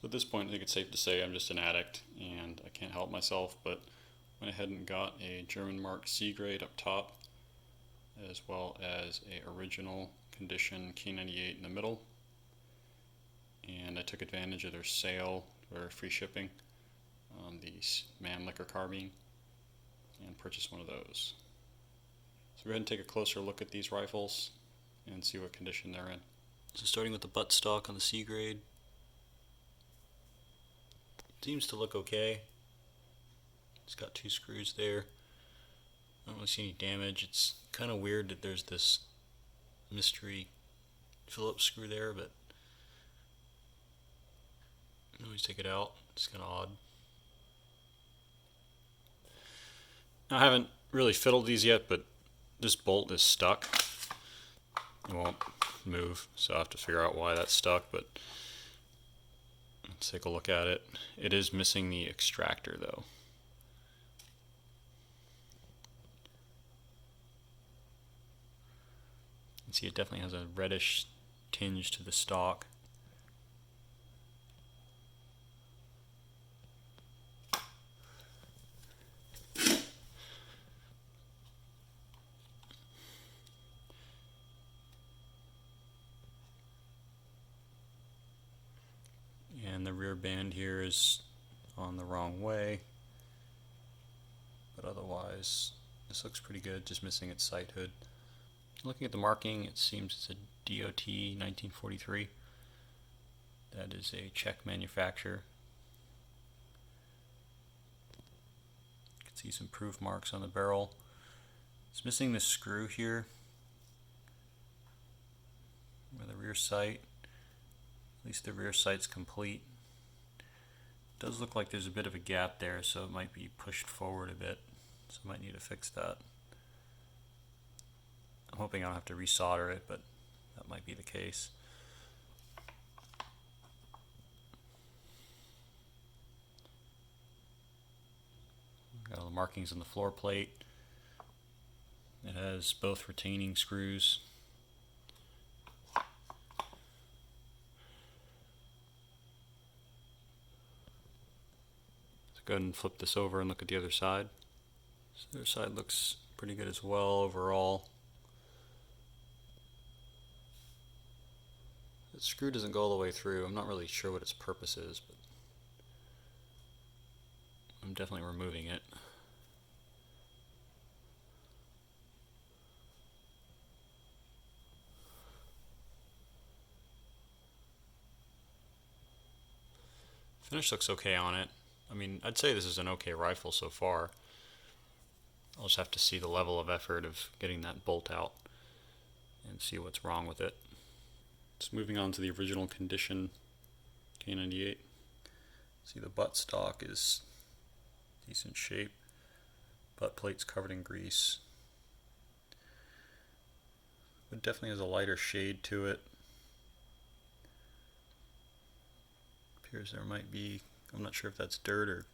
So at this point I think it's safe to say I'm just an addict and I can't help myself, but went ahead and got a German marked C grade up top, as well as a original condition K98 in the middle, and I took advantage of their sale for free shipping on the Mannlicher Carbine and purchased one of those. So go ahead and take a closer look at these rifles and see what condition they're in. So starting with the buttstock on the C grade, seems to look okay. It's got 2 screws there. I don't really see any damage. It's kind of weird that there's this mystery Phillips screw there, but I always take it out. It's kind of odd. Now, I haven't really fiddled these yet, but this bolt is stuck. It won't move, so I have to figure out why that's stuck, but let's take a look at it. It is missing the extractor though. You can see it definitely has a reddish tinge to the stock. And the rear band here is on the wrong way, but otherwise this looks pretty good, just missing its sight hood. Looking at the marking, it seems it's a DOT 1943. That is a Czech manufacturer. You can see some proof marks on the barrel. It's missing this screw here where the rear sight, at least the rear sight's complete. It does look like there's a bit of a gap there, so it might be pushed forward a bit, so I might need to fix that. I'm hoping I don't have to resolder it, but that might be the case. Got all the markings on the floor plate. It has both retaining screws. Go ahead and flip this over and look at the other side. So the other side looks pretty good as well overall. The screw doesn't go all the way through. I'm not really sure what its purpose is, but I'm definitely removing it. Finish looks okay on it. I mean, I'd say this is an okay rifle so far. I'll just have to see the level of effort of getting that bolt out and see what's wrong with it. Just moving on to the original condition K98. See, the butt stock is decent shape. Butt plate's covered in grease. It definitely has a lighter shade to it. Appears there might be, I'm not sure if that's dirt or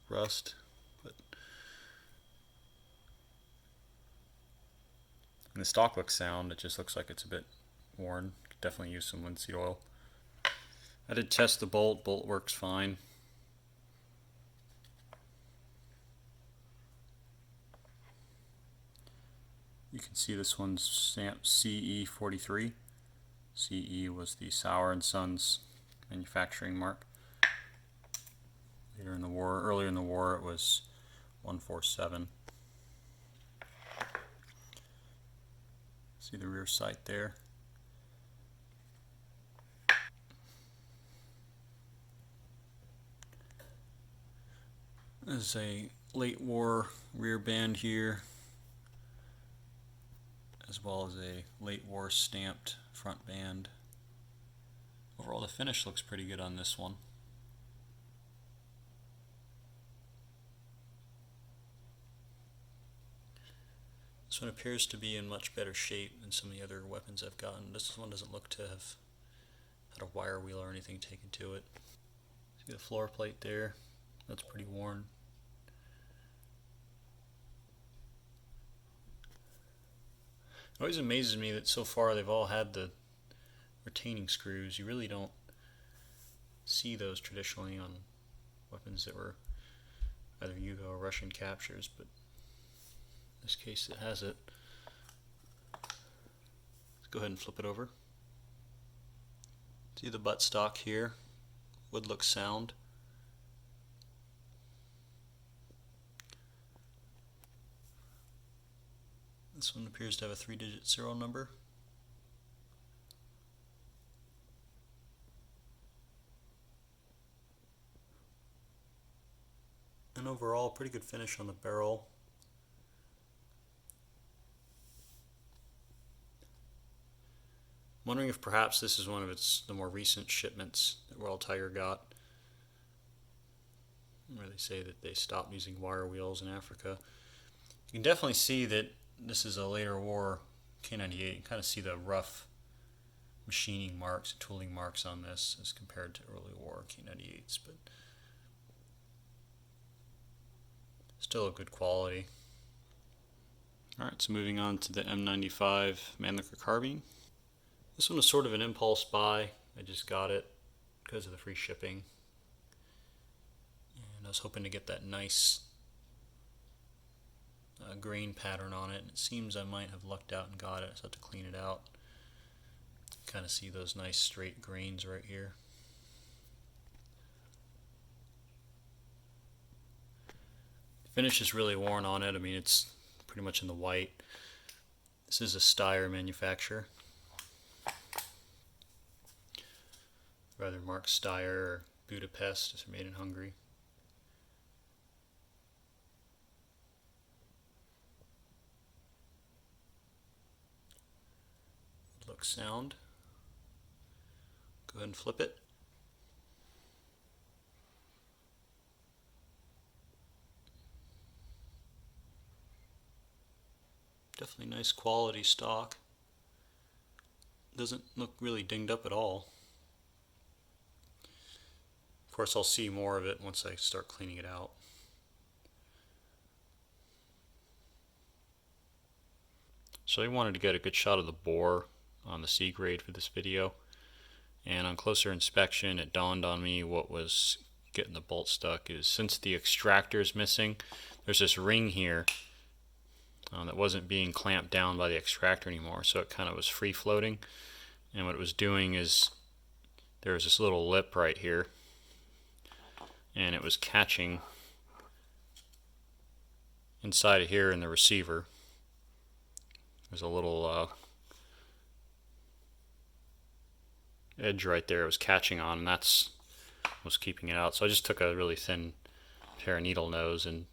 rust, but and the stock looks sound. It just looks like it's a bit worn. Could definitely use some linseed oil. I did test the bolt. Bolt works fine. You can see this one's stamped CE43. CE was the Sauer & Sons manufacturing mark. Earlier in the war, it was 147. See the rear sight there. There's a late war rear band here, as well as a late war stamped front band. Overall, the finish looks pretty good on this one. This one appears to be in much better shape than some of the other weapons I've gotten. This one doesn't look to have had a wire wheel or anything taken to it. See the floor plate there? That's pretty worn. It always amazes me that so far they've all had the retaining screws. You really don't see those traditionally on weapons that were either Yugo or Russian captures, but in this case it has it. Let's go ahead and flip it over. See the buttstock here, wood looks sound. This one appears to have a 3-digit serial number. And overall, pretty good finish on the barrel. I'm wondering if perhaps this is one of the more recent shipments that Royal Tiger got, where they say that they stopped using wire wheels in Africa. You can definitely see that this is a later war K98. You can kind of see the rough machining marks, tooling marks on this as compared to early war K98s, but still a good quality. Alright, so moving on to the M95 Mannlicher Carbine. This one was sort of an impulse buy. I just got it because of the free shipping. And I was hoping to get that nice grain pattern on it. And it seems I might have lucked out and got it. So I have to clean it out. Kind of see those nice straight grains right here. The finish is really worn on it. I mean, it's pretty much in the white. This is a Steyr manufacturer. Rather marked Steyr or Budapest, as made in Hungary. Looks sound. Go ahead and flip it. Definitely nice quality stock. Doesn't look really dinged up at all. Of course, I'll see more of it once I start cleaning it out. So I wanted to get a good shot of the bore on the C grade for this video, and on closer inspection it dawned on me what was getting the bolt stuck is, since the extractor is missing, there's this ring here that wasn't being clamped down by the extractor anymore, so it kind of was free floating, and what it was doing is there was this little lip right here, and it was catching inside of here in the receiver. There's a little edge right there it was catching on, and that's what was keeping it out. So I just took a really thin pair of needle nose and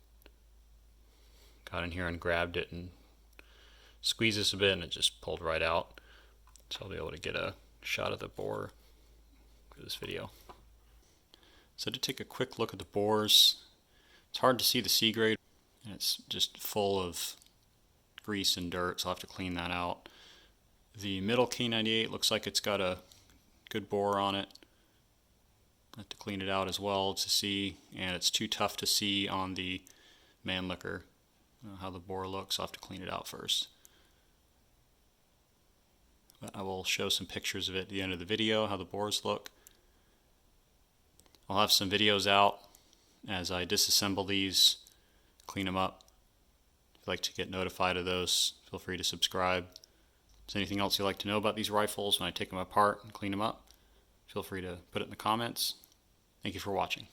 got in here and grabbed it and squeezed this a bit, and it just pulled right out. So I'll be able to get a shot of the bore for this video. So to take a quick look at the bores, it's hard to see the C grade, and it's just full of grease and dirt, so I'll have to clean that out. The middle K98 looks like it's got a good bore on it. I have to clean it out as well to see, and it's too tough to see on the Mannlicher how the bore looks, so I'll have to clean it out first. But I will show some pictures of it at the end of the video, how the bores look. I'll have some videos out as I disassemble these, clean them up. If you'd like to get notified of those, feel free to subscribe. If there's anything else you'd like to know about these rifles when I take them apart and clean them up, feel free to put it in the comments. Thank you for watching.